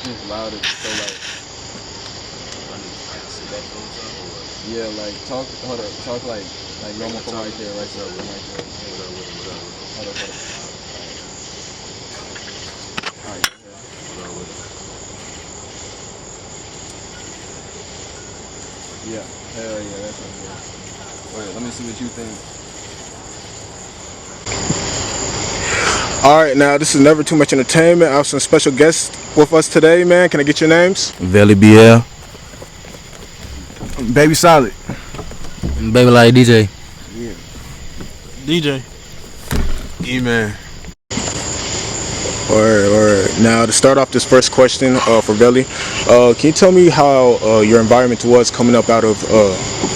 it's louder, so like, yeah, like talk, hold up, talk like normal from right there, right there, right there. Hold up. Alright, yeah, hell yeah, that's what I'm doing. Wait, let me see what you think. Alright, now this is Never2muchentertainment. I have some special guests with us today, man. Can I get your names? VellyBL, BabySolid, Babylifesolid DJ. yeah. DJ. E-Man. Alright. Now to start off this first question for Velly, can you tell me how your environment was coming up out of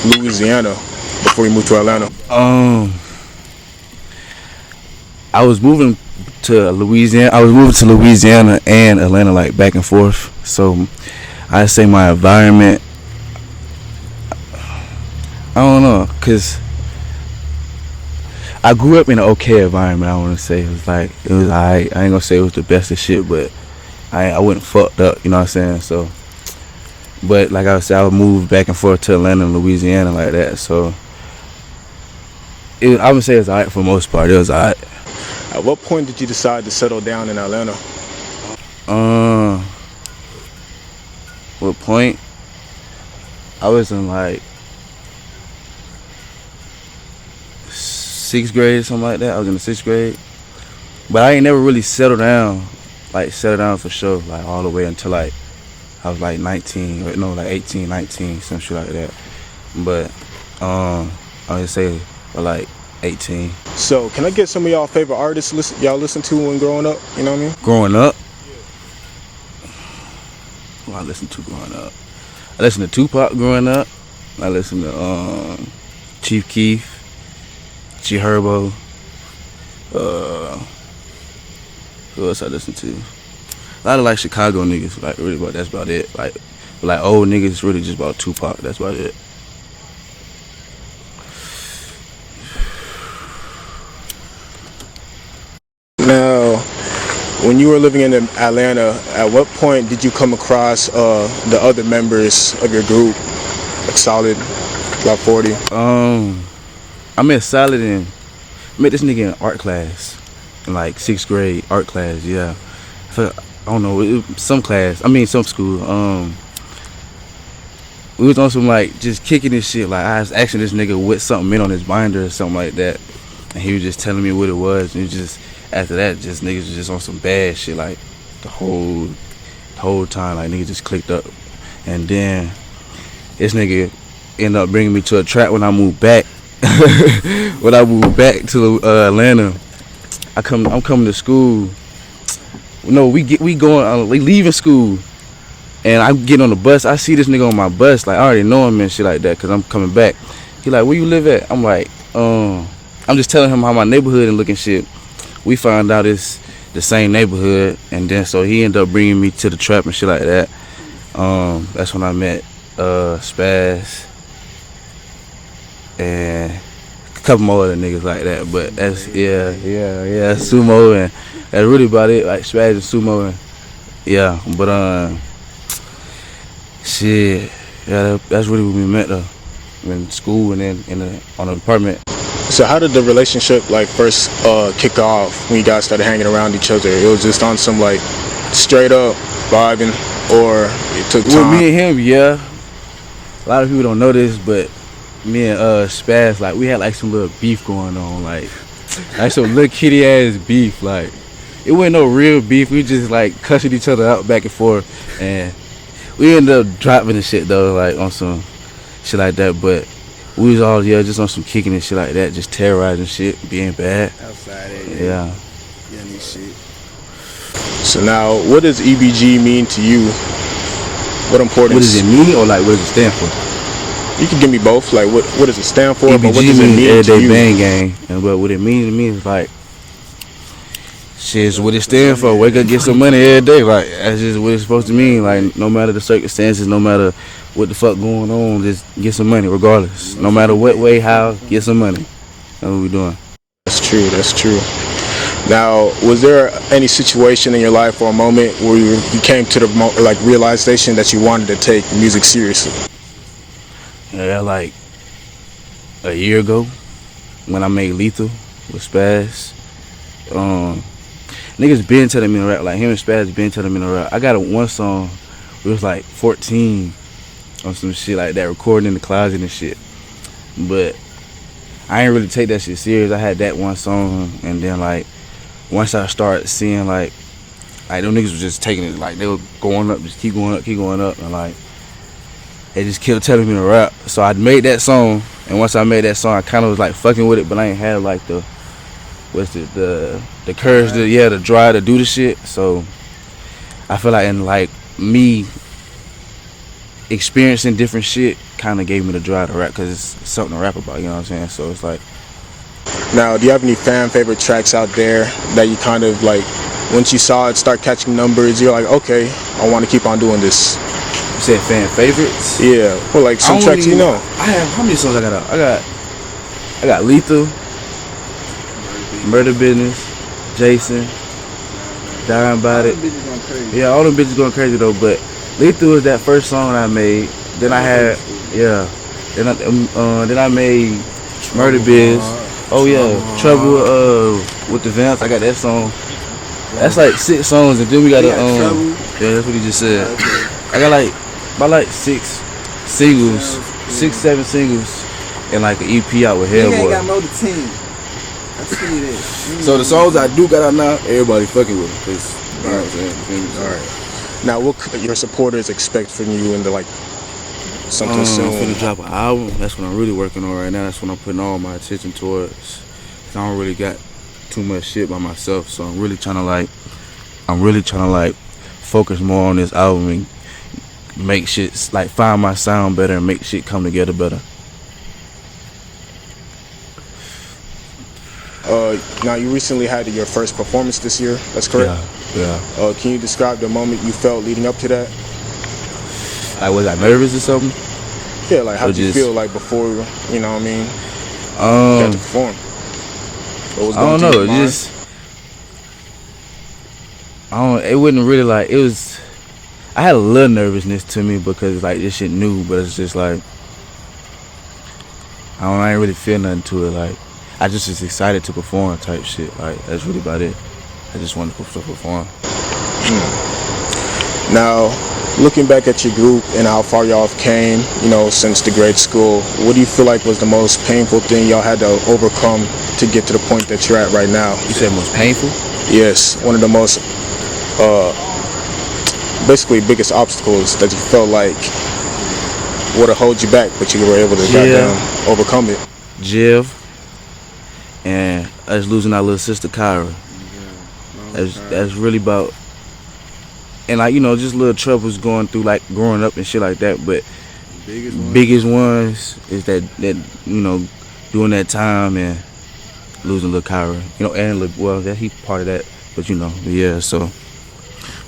Louisiana before you moved to Atlanta? I was moving to Louisiana. I was moving to Louisiana and Atlanta, like back and forth. So I say my environment, I don't know, cause I grew up in an okay environment. I want to say it was alright. I ain't gonna say it was the best of shit, but I wasn't fucked up. You know what I'm saying? So, but like I said, I would move back and forth to Atlanta and Louisiana like that. So I would say it's alright for the most part. It was alright. At what point did you decide to settle down in Atlanta? What point? I was in like 6th grade, something like that. I was in the 6th grade, but I ain't never really settled down for sure, like all the way until like I was like 19, or no, like 18, 19, some shit like that. But I would say like 18. So can I get some of y'all favorite artists y'all listen to when growing up? You know what I mean? Growing up, what I listened to growing up, I listened to Tupac growing up. I listened to Chief Keef, G Herbo. Who else I listen to? A lot of like Chicago niggas, like really, but that's about it. Like old niggas, really just about Tupac. That's about it. Now, when you were living in Atlanta, at what point did you come across the other members of your group, like Solid, Glokk40? I met Solid I met this nigga in art class, in like 6th grade art class. Yeah, I don't know, some class. I mean, some school. We was on some like just kicking this shit. Like I was asking this nigga what something meant on his binder or something like that, and he was just telling me what it was. And just after that, just niggas was just on some bad shit like the whole time. Like niggas just clicked up, and then this nigga ended up bringing me to a trap when I moved back. When I moved back to Atlanta, I'm coming to school. No, we leaving school, and I'm getting on the bus. I see this nigga on my bus, like I already know him and shit like that, cause I'm coming back. He like, where you live at? I'm like, I'm just telling him how my neighborhood and looking shit. We found out it's the same neighborhood, and then so he ended up bringing me to the trap and shit like that. That's when I met Spaz and a couple more other niggas like that. But that's yeah, Sumo, and that's really about it. Like Spaz and Sumo, and yeah. But shit, yeah, that's really when we met though, in school and then on the apartment. So how did the relationship like first kick off when you guys started hanging around each other? It was just on some like straight up vibing, or it took time? Well, me and him, yeah. A lot of people don't know this, but me and Spaz, like we had like some little beef going on, like some little kitty ass beef. Like it wasn't no real beef. We just like cussing each other out back and forth, and we ended up dropping the shit though, like on some shit like that. But we was all just on some kicking and shit like that, just terrorizing shit, being bad. Outside yeah. Yeah, this shit. So now, what does EBG mean to you? What importance? What does it mean, or like what does it stand for? You can give me both. Like what does it stand for? EBG but what does it mean Everyday to you? Bang Gang, and what it means to me is like shit's what it stands for. Wake up, get some money every day. Like that's just what it's supposed to mean. Like no matter the circumstances, no matter what the fuck going on, just get some money regardless. No matter what way, how, get some money. That's what we doing. That's true. Now, was there any situation in your life or a moment where you came to the realization that you wanted to take music seriously? Yeah, like a year ago when I made Lethal with Spaz. Niggas been telling me to rap, like him and Spaz been telling me to rap. I got one song, it was like 14 on some shit like that, recording in the closet and shit. But I ain't really take that shit serious. I had that one song, and then like once I started seeing like them niggas was just taking it, like they were going up, just keep going up, and like they just kept telling me to rap. So I made that song, and once I made that song, I kind of was like fucking with it, but I ain't had like the courage to drive to do the shit. So I feel like in like me experiencing different shit kind of gave me the drive to rap, because it's something to rap about, you know what I'm saying? So it's like. Now, do you have any fan favorite tracks out there that you kind of like, once you saw it start catching numbers, you're like, okay, I want to keep on doing this? You said fan favorites? Yeah, well, like some tracks, you know. I have, how many songs I got out? I got Lethal, Murder Business, Jason, Dying About It. Yeah, all them bitches going crazy though, but Lethal was that first song I made. Then I had, then I made Murder Biz. Oh yeah, Trouble with the Vamps. I got that song. That's like 6 songs, and then we got a yeah, that's what he just said. I got like about 6 singles, 6-7 singles, and like an EP out with Hellboy. Ain't got more than 10. I see that. So the songs I do got out now, everybody fucking with them. You know what I'm saying? All right. Now, what could your supporters expect from you in the like something soon? I'm finna drop an album. That's what I'm really working on right now. That's what I'm putting all my attention towards. I don't really got too much shit by myself, so I'm really trying to focus more on this album and make shit like find my sound better and make shit come together better. Now, you recently had your first performance this year. That's correct. Yeah. Can you describe the moment you felt leading up to that? Like, was I nervous or something? Yeah, like how did you feel like before? You know what I mean? You had to perform. I don't know. It wasn't really like, it was. I had a little nervousness to me because like this shit new, but it's just like I ain't really feel nothing to it. Like I just was excited to perform type shit. Like that's really about it. I just wanted to perform. Now, looking back at your group and how far y'all have came, you know, since the grade school, what do you feel like was the most painful thing y'all had to overcome to get to the point that you're at right now? You said most painful? Yes, one of the most, basically biggest obstacles that you felt like would have held you back, but you were able to goddamn overcome it. Jiv and us losing our little sister Kyra. That's really about, and like, you know, just little troubles going through like growing up and shit like that, but biggest ones is that you know, during that time and losing little Kyra, you know, and well, that he part of that, but you know, but yeah, so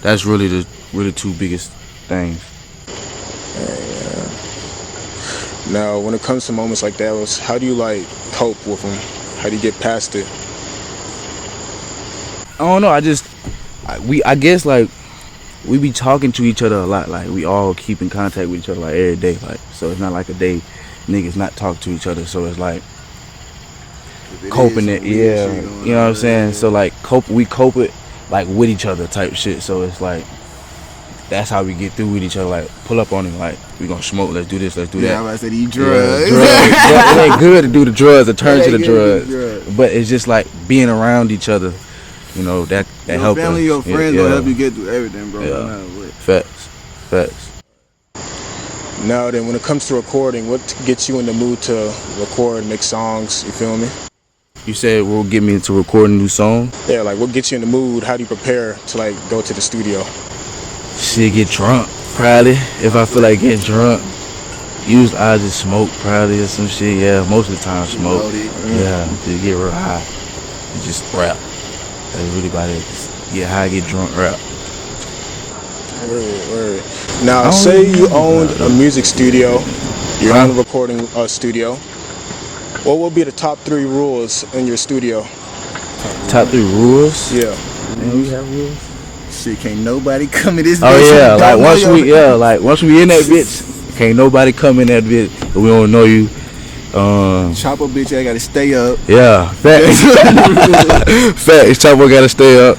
that's really the two biggest things. Now, when it comes to moments like that, how do you like cope with them? How do you get past it? I don't know. I guess like we be talking to each other a lot. Like we all keep in contact with each other like every day. Like so, it's not like a day niggas not talk to each other. So it's like coping it. Yeah, you know what I'm saying. So like we cope it like with each other type shit. So it's like that's how we get through with each other. Like pull up on him. Like we gonna smoke. Let's do this. Let's do that. Yeah, I said eat drugs. It ain't good to do the drugs or turn to the drugs. But it's just like being around each other. You know, that help us. Your family, your friends will help you get through everything, bro. Yeah. Facts. Now then, when it comes to recording, what gets you in the mood to record, make songs, you feel me? You said what will get me into recording new song? Yeah, like what gets you in the mood? How do you prepare to like go to the studio? Shit, get drunk, probably. If I feel like getting drunk. Usually I just smoke, probably, or some shit. Yeah, most of the time smoke. Yeah, just get real high. And just rap. That's really about it. Just get high, get drunk, rap. Word. Now, say you owned a music studio, your own recording studio. What would be the top 3 rules in your studio? Top 3 rules. Yeah. Man, we have rules. Shit, can't nobody come in this bitch. Oh yeah, and like don't once know we your- once we in that bitch, can't nobody come in that bitch if we don't know you. Chopper bitch, I gotta stay up. Yeah, facts. Facts. Chopper gotta stay up.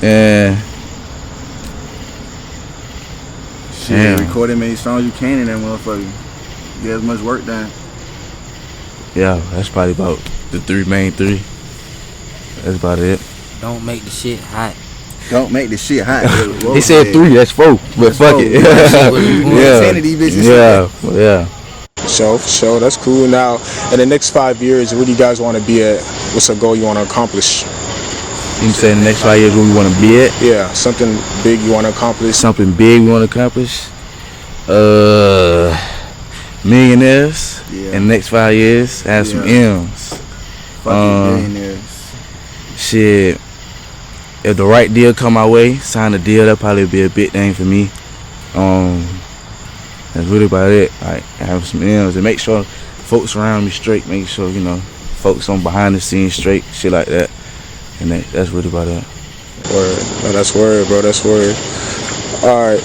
And Shit, Damn. recording many songs you can in that motherfucker. Get as much work done. yeah, that's probably about the main three. That's about it. Don't make the shit hot. Don't make the shit hot. He said 3, that's 4, but fuck it. Ten of these bitches. Yeah. So that's cool. Now, in the next 5 years, where do you guys want to be at? What's a goal you want to accomplish? You say in the next 5 years where we want to be at? Yeah, something big you want to accomplish. Something big we want to accomplish? Millionaires Yeah. in the next 5 years. Have some M's. Fucking millionaires. Shit. If the right deal come my way, sign a deal, that'll probably be a big thing for me. That's really about it. Like, have some M's and make sure folks around me straight. Make sure, you know, folks on behind the scenes straight, shit like that. And that's really about it. Word. No, that's word, bro. That's word. All right.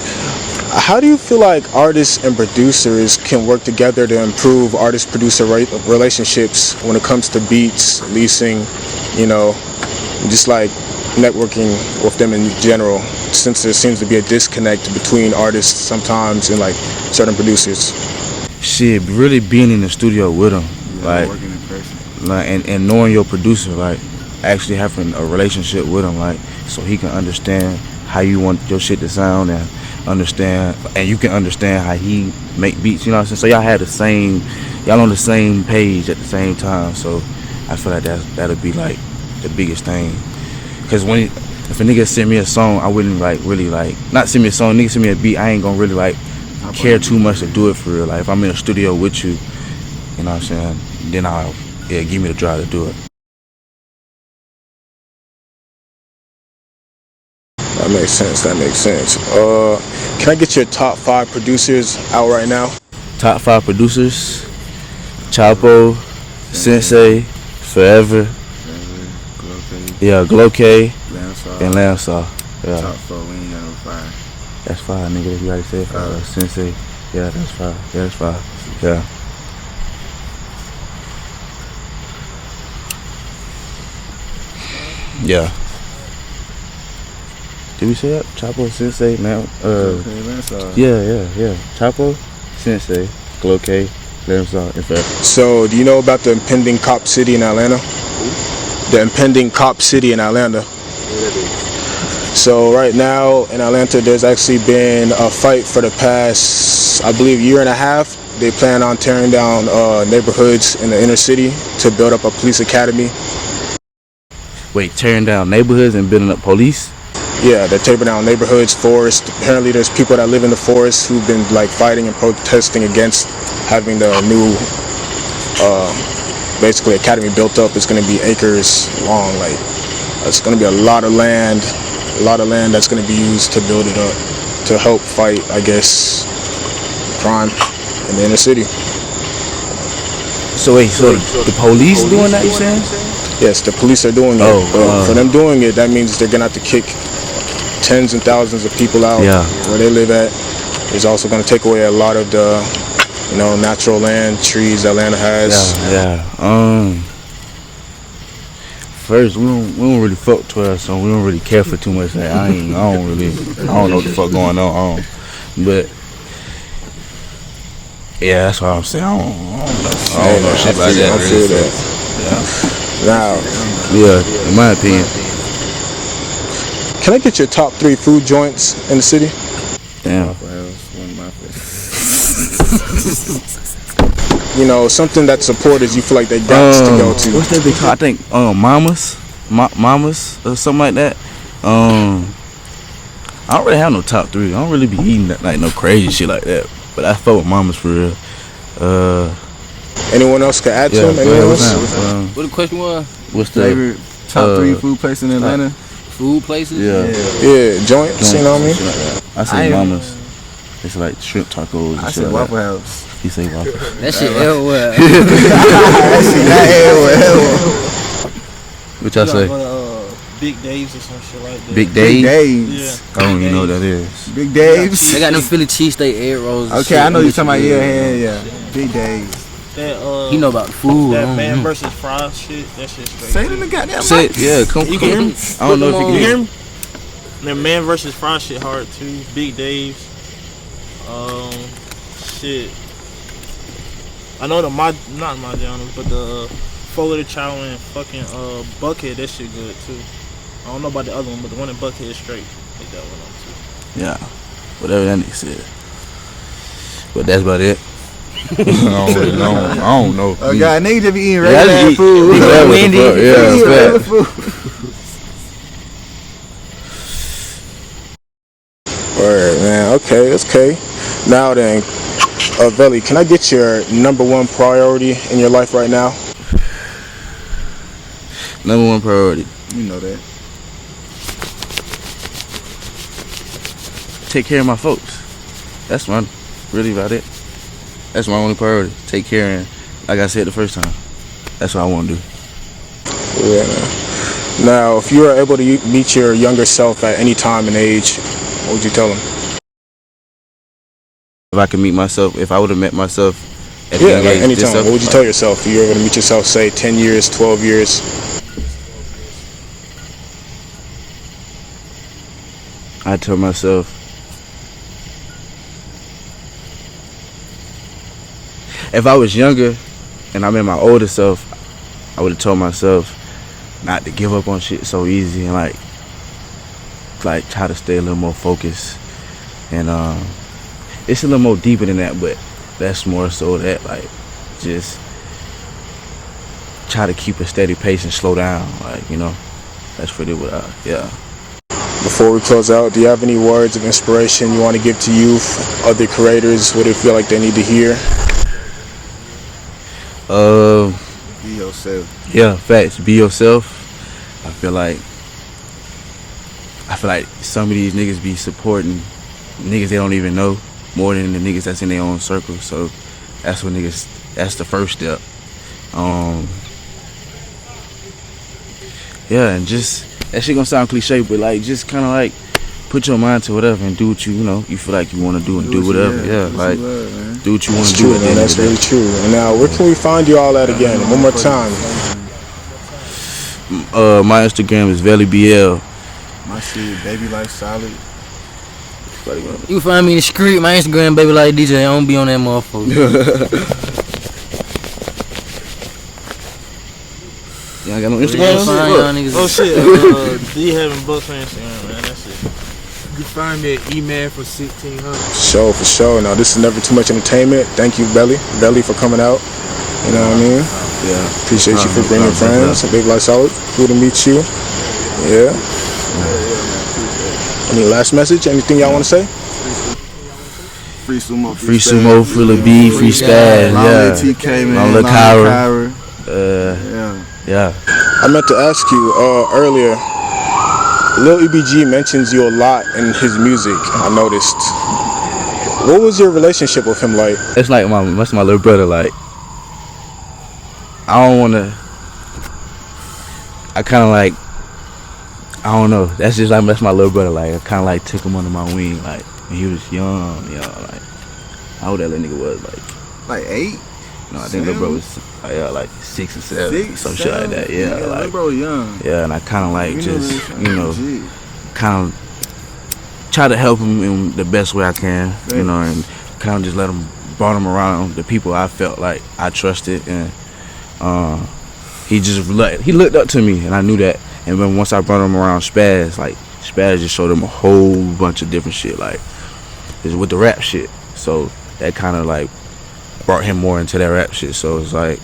How do you feel like artists and producers can work together to improve artist-producer relationships when it comes to beats, leasing, you know, just like networking with them in general, since there seems to be a disconnect between artists sometimes and like certain producers? Shit, really being in the studio with them, like, Working in person. like, and knowing your producer, like, actually having a relationship with him, like, so he can understand how you want your shit to sound and understand, and you can understand how he make beats. You know what I'm saying? So y'all on the same page at the same time. So I feel like that'll be like the biggest thing. Cause if a nigga send me a song, I wouldn't like really like not send me a song. Nigga send me a beat, I ain't gonna really like care too much to do it for real. Like if I'm in a studio with you, you know what I'm saying? Then give me the drive to do it. That makes sense. Can I get your top 5 producers out right now? Top 5 producers: Chapo, Sensei, Forever, Glokk, and Lamsaw. Yeah, Top 4, we ain't got no 5. that's 5, nigga. You already said 5. Sensei, yeah, that's 5. Yeah, that's 5. Yeah. Yeah. Did we say that? Chapo, Sensei, Yeah. Chapo, Sensei, Glokk, Lamsaw, and Forever. So, do you know about the impending cop city in Atlanta? The impending cop city in Atlanta. So right now in Atlanta, there's actually been a fight for the past, I believe, year and a half. They plan on tearing down neighborhoods in the inner city to build up a police academy. Wait, tearing down neighborhoods and building up police? Yeah, they're tearing down neighborhoods, forests. Apparently there's people that live in the forest who've been like fighting and protesting against having the new basically academy built up. It's going to be acres long. Like it's going to be a lot of land that's going to be used to build it up to help fight, I guess, crime in the inner city. So wait, so the police doing that, you saying? Yes, the police are doing it. But for them doing it, that means they're going to have to kick tens and thousands of people out where they live at. It's also going to take away a lot of the, you know, natural land, trees Atlanta has. First, we don't really fuck 12, so we don't really care for too much. Like, I don't know what the fuck going on. But yeah, that's what I'm saying. I don't know shit like that. I feel that. Now, yeah, in my opinion. Can I get your top 3 food joints in the city? Damn. You know, something that supporters you feel like they got to go to. What's that big? I think Mamas or something like that. I don't really have no top 3. I don't really be eating like no crazy shit like that. But I fuck with Mamas for real. Anyone else can add to them? Anyone else? What the question was? What's the Favorite top 3 food places in Atlanta? Food places? Yeah, joints, you know what I mean? I say Mamas. It's like shrimp tacos. I said Waffle House. He say Waffle. That shit everywhere. That shit not everywhere. What y'all say? Go to, Big Dave's or some shit like that. Big Big Dave? Dave's. Yeah. I don't even know what that is. Big Dave's. They got them Philly cheesesteak egg rolls. and Okay, shit. I know you're talking about. Yeah. Big Dave's. That He know about the food. that man versus fries shit. That shit straight. Say it in the goddamn Say mic. it, yeah, come. You can hear me? I don't know if You you hear can. me? That man versus fries shit hard too. Big Dave's. Shit. I know not Mahjana, but the Foley Chow and fucking Buckhead, that shit good too. I don't know about the other one, but the one in Buckhead is straight. Hit that one up too. Yeah, whatever that nigga said. But that's about it. I don't know. Oh God, niggas just be eating Yeah, I regular just food. eat whatever the Wendy. fuck, Eating yeah, regular fact. food. Alright, man. Okay. Now then, Velly, can I get your #1 priority in your life right now? #1 priority. You know that. Take care of my folks. That's really about it. That's my only priority. Take care, and like I said the first time, that's what I want to do. Yeah, man. Now, if you were able to meet your younger self at any time and age, what would you tell him? If I could meet myself, if I would have met myself at Yeah, any like age, any this time. up, What would you tell yourself if you were able to meet yourself, say, 10 years, 12 years? I'd tell myself, if I was younger and I met my older self, I would have told myself not to give up on shit so easy and like try to stay a little more focused. And it's a little more deeper than that, but that's more so that like just try to keep a steady pace and slow down, like, you know. That's pretty what yeah. Before we close out, do you have any words of inspiration you want to give to youth, other creators, what they feel like they need to hear? Be yourself. Yeah, facts. Be yourself. I feel like some of these niggas be supporting niggas they don't even know more than the niggas that's in their own circle. So that's what niggas. That's the first step. Yeah, and just that shit gonna sound cliche, but like just kind of like put your mind to whatever and do what you know you feel like you want to do and do whatever. Yeah, like do what you want That's to do. true, man. That's really true. And now, where can we find you all at again? One more time. My Instagram is VellyBL. My shit, Babylifesolid. You can find me in the street. My Instagram, baby like DJ. I don't be on that motherfucker. Y'all got no Yeah, Instagram? find y'all niggas. Oh shit, D having books on Instagram, man. That's it. You can find me at E-Man for 1600. For sure. Now, this is Never Too Much Entertainment. Thank you, Velly, for coming out. You know what I mean? Yeah. Appreciate you for bringing friends. Babylifesolid, cool to meet you. Yeah. Any last message? Anything y'all want to say? Free Sumo. Free Sumo, free Lil B, free Spaz, Long yeah. Lil TK, man. Long Lil Kyra. Yeah. I meant to ask you earlier, Lil EBG mentions you a lot in his music, I noticed. What was your relationship with him like? It's like that's my little brother. Like, I don't wanna. I kind of like. I don't know. That's my little brother. Like, I kind of like took him under my wing. Like, when he was young, you know, like how old that little nigga was, Like 8? No, I think little bro was like 6 or 7, some shit like that. Yeah, like little bro young. Yeah, and I kind of like Legit. kind of try to help him in the best way I can, you know, and kind of just brought him around the people I felt like I trusted, and he looked up to me, and I knew that. And then once I brought him around Spaz, like Spaz just showed him a whole bunch of different shit, like with the rap shit. So that kind of like brought him more into that rap shit. So it's like,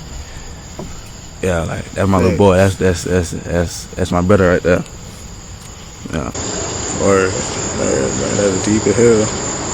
yeah, like that's my little boy. That's my brother right there. Yeah. Or man, that's deep as hell.